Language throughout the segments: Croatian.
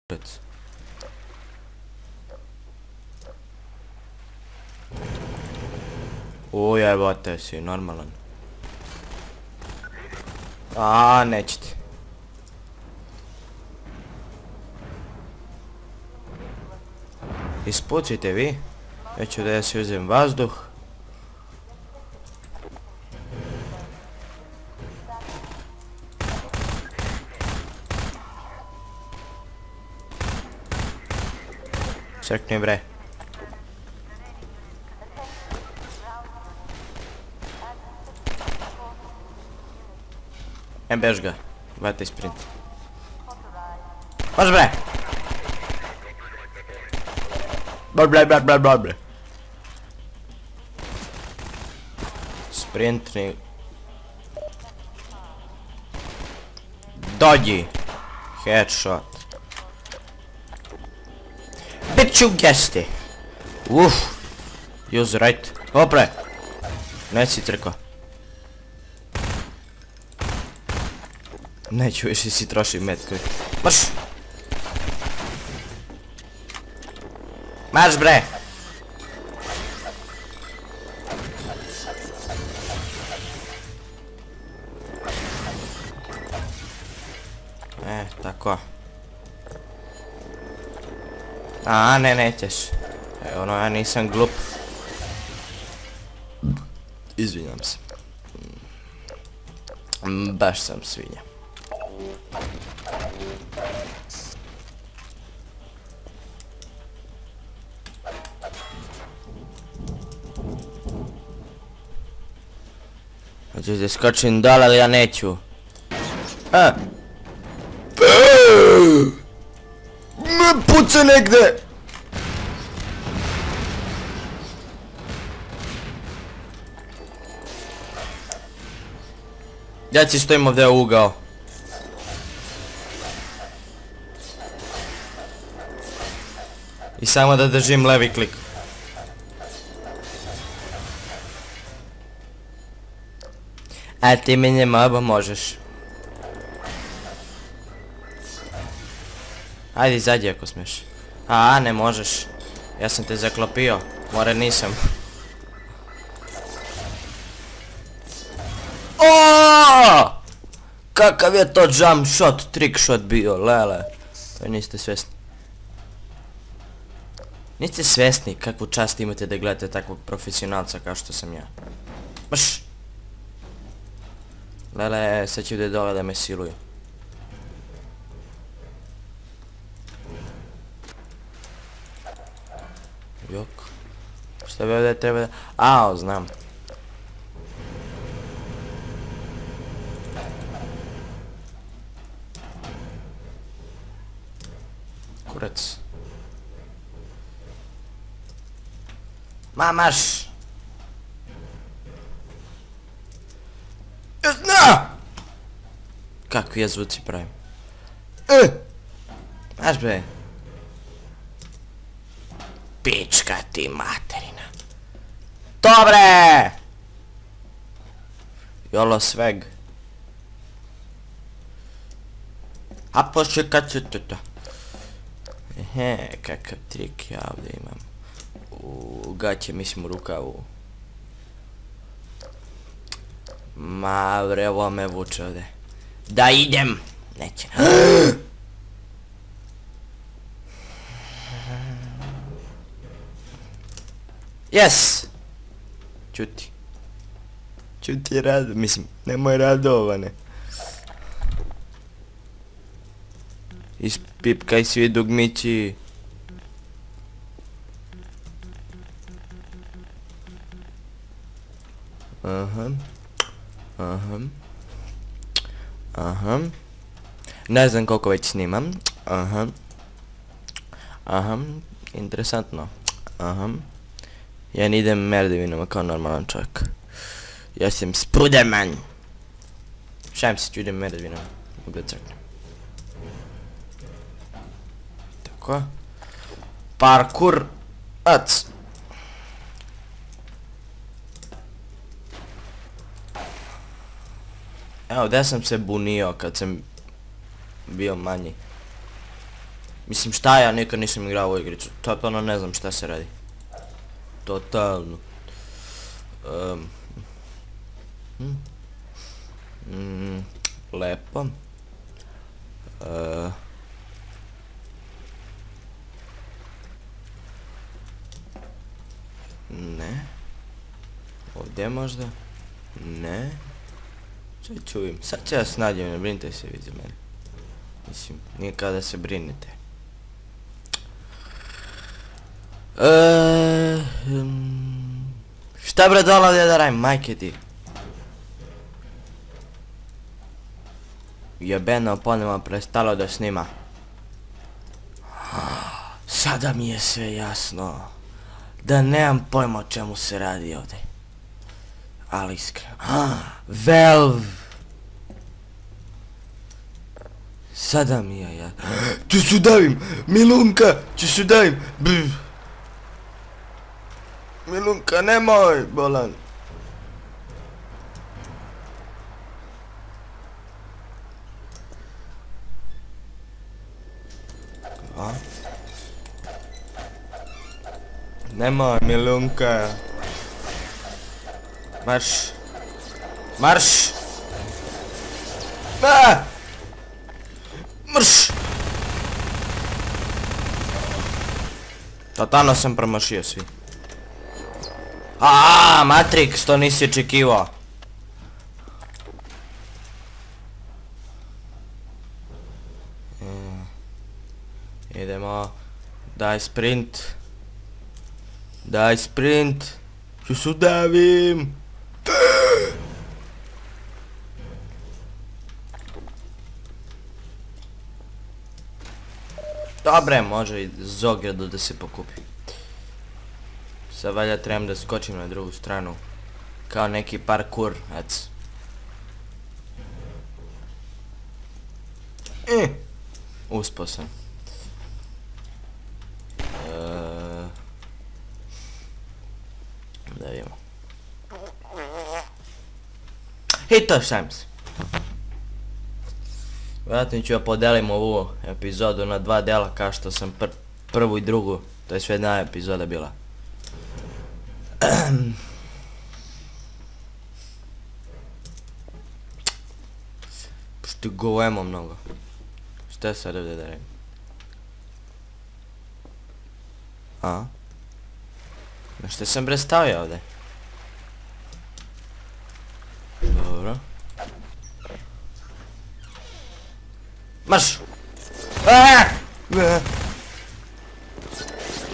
kurac. Ujebote si, normalan. A, nećete. Ispucite vi. Već ću da ja si uzem vazduh. Crkni bre. Bež ga. Vate sprint. Maš bre! Bre. Sprintni. Dođi. Headshot. Bitchu gesti. Uff. Use right. Opre. Neci crko. Neću više si troši metkovi. Marš! Marš bre! Tako. A, ne, nećeš. Evo, no, ja nisam glup. Izvinjam se. Baš sam svinja. Hoćeš da skočim dole, ali ja neću. Me puca negde! Ja ci stojim ovdje u ugao. I samo da držim levi klik. A ti mi njema oba možeš. Ajde izađi ako smiješ. A, ne možeš. Ja sam te zaklopio. More nisam. Oooo! Kakav je to jump shot, trick shot bio, lele. To niste svjesni. Niste svjesni kakvu čast imate da gledate takvog profesionalca kao što sam ja. Baš. Lele, sad ću da dole da me siluju. Jok. Šta bi ovdje treba da... Ao, znam. Kurac. Mamaš! Na! Kakvi ja zvuci pravim. Maš bre. Pička ti materina. Dobre! Jolo sveg. A počekat ću to. Kakav trik ja ovdje imam. U gaće mislim u rukavu. Ma bre, ovo me vuče ovdje. Da idem! Neće. Yes! Čuti. Čuti rado, mislim, nemoj radovane. Ispipkaj svi dugmići. Aha. Ne znam koliko već snimam. Interesantno. Ja ne idem merdevinama kao normalan čovjek. Ja sam Spruderman. Šajem se ću idem merdevinama. Mogu da crknem. Tako. Parkour. Ac. Evo, gdje sam se bunio kad sam bio manji. Mislim šta ja nikad nisam igrao ovu igricu, totalno ne znam šta se radi. Totalno. Lepo. Ne. Ovdje možda? Ne. Sad čujem. Sad ću ja snađem, ne brinite se vi za mene. Mislim, nije kada se brinete. Šta bre dola ovdje da radim, majke ti? Jebeno ponovno prestalo da snima. Sada mi je sve jasno. Da nemam pojma o čemu se radi ovdje. Ali iskreno. Valve! Sada mi je jasno. Ću se davim! Milunka! Ću se davim! Milunka, nemoj! Bolan! Nemoj, Milunka! Marš! Marš! Marš! Totalno sam promašio svi. Matrix, to nisi očekivao. Idemo. Daj sprint. Daj sprint. Ću se udavim. Dobre, može i Zogradu da se pokupi. Sad valjda trebam da skočim na drugu stranu. Kao neki parkour, ec. Uspao sam. Da vidimo. Hito Shams. Vjerojatno ću ja podelim ovu epizodu na dva dela kao što sam prvu i drugu. To je sve jedna epizoda bila. Pošto govorimo mnogo. Šta sad ovdje da radim? Na što sam bre stavio ovdje? Dobro. Marš!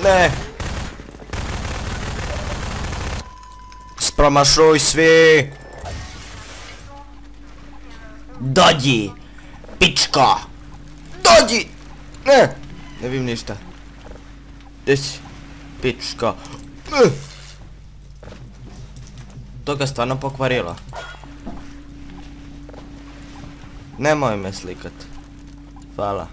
Ne! Spromašuj svi! Dođi! Pičko! Dođi! Ne! Ne vidim ništa. Gdje si? Pičko! To ga stvarno pokvarilo. Nemoj me slikat. Hvala.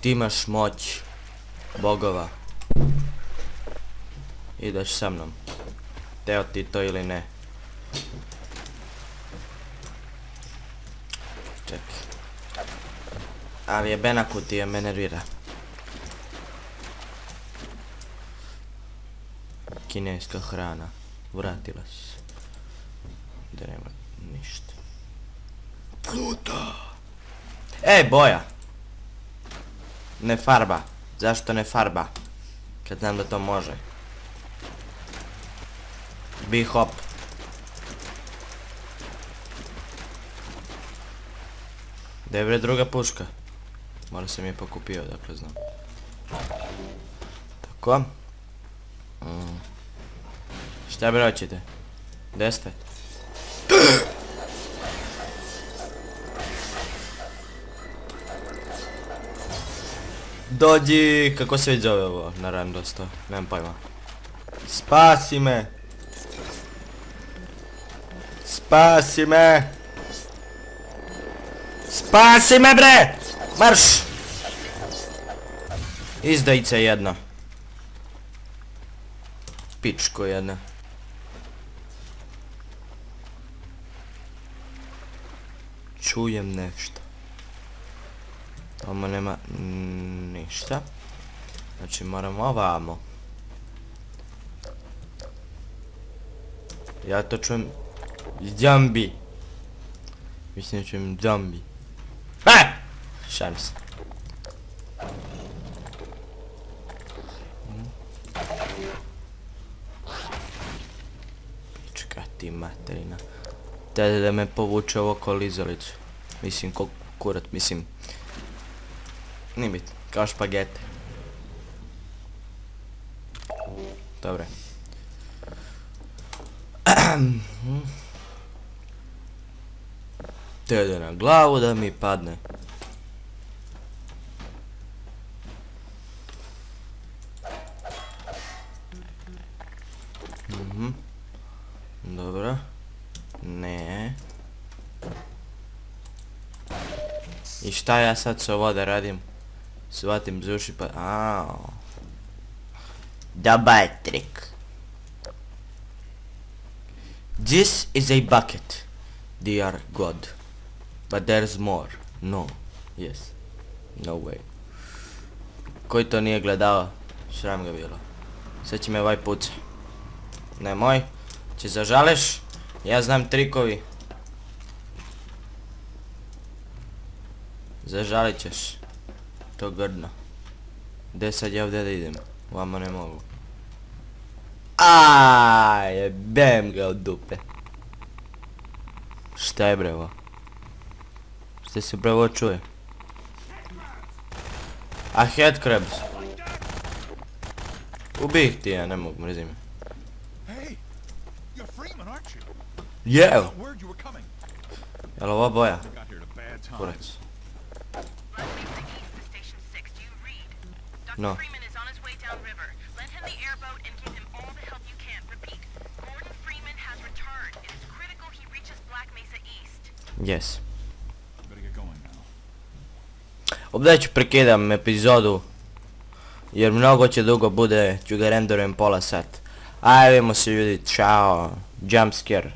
Ti imaš moć bogova. Ideš sa mnom. Teo ti to ili ne. Čekaj. Ali jebena kutija me nervira. Kineska hrana. Vratila se. Da nema ništa. Pluta! Ej, boja! Ne farba. Zašto ne farba? Kad znam da to može. Bi hop. Gdje je bre druga puška? Mora sam je pokupio, dakle znam. Tako. Šta bre hoćete? Gdje ste? Dođi! Kako se već zove ovo na randosto? Nemam pojma. Spasi me! Spasi me! Spasi me bre! Marš! Izdajice jedna. Pičko jedna. čujem nešto. Ovamo nema ništa. Znači moramo ovamo. Ja to čujem zombi. Mislim da čujem zombi. Šalim se. Pička ti materina. Tada da me povuče ovo ko lizalicu. Mislim ko kurat, mislim. Nije bitno, kao špagete. Dobre. Tada na glavu da mi padne. Dobro. Ne. I šta ja sad s ovo da radim? Shvatim za uši pa... Aaaa. Dobar trik. This is a bucket. Dear God. But there's more. No. Yes. No way. Koji to nije gledao? Sram ga bilo. Sad će me ovaj puca. Nemoj. Če zažaleš? Ja znam trikovi. Zažalit ćeš. To grdno. Gdje sad ja ovdje da idem? Vamo ne mogu. Aaaa, jebem ga od dupe. Šta je bre ovo? Šta se bre ovo čuje? A headcrabs. Ubij ih ti, ja ne mogu, mrzi me. Jel? Jel ovo boja? Kurac. No. Yes. Ovdje ću prekidam epizodu. Jer mnogo će dugo bude, ću ga renderujem pola sat. Ajde, vidimo se ljudi, čao. Jump scare.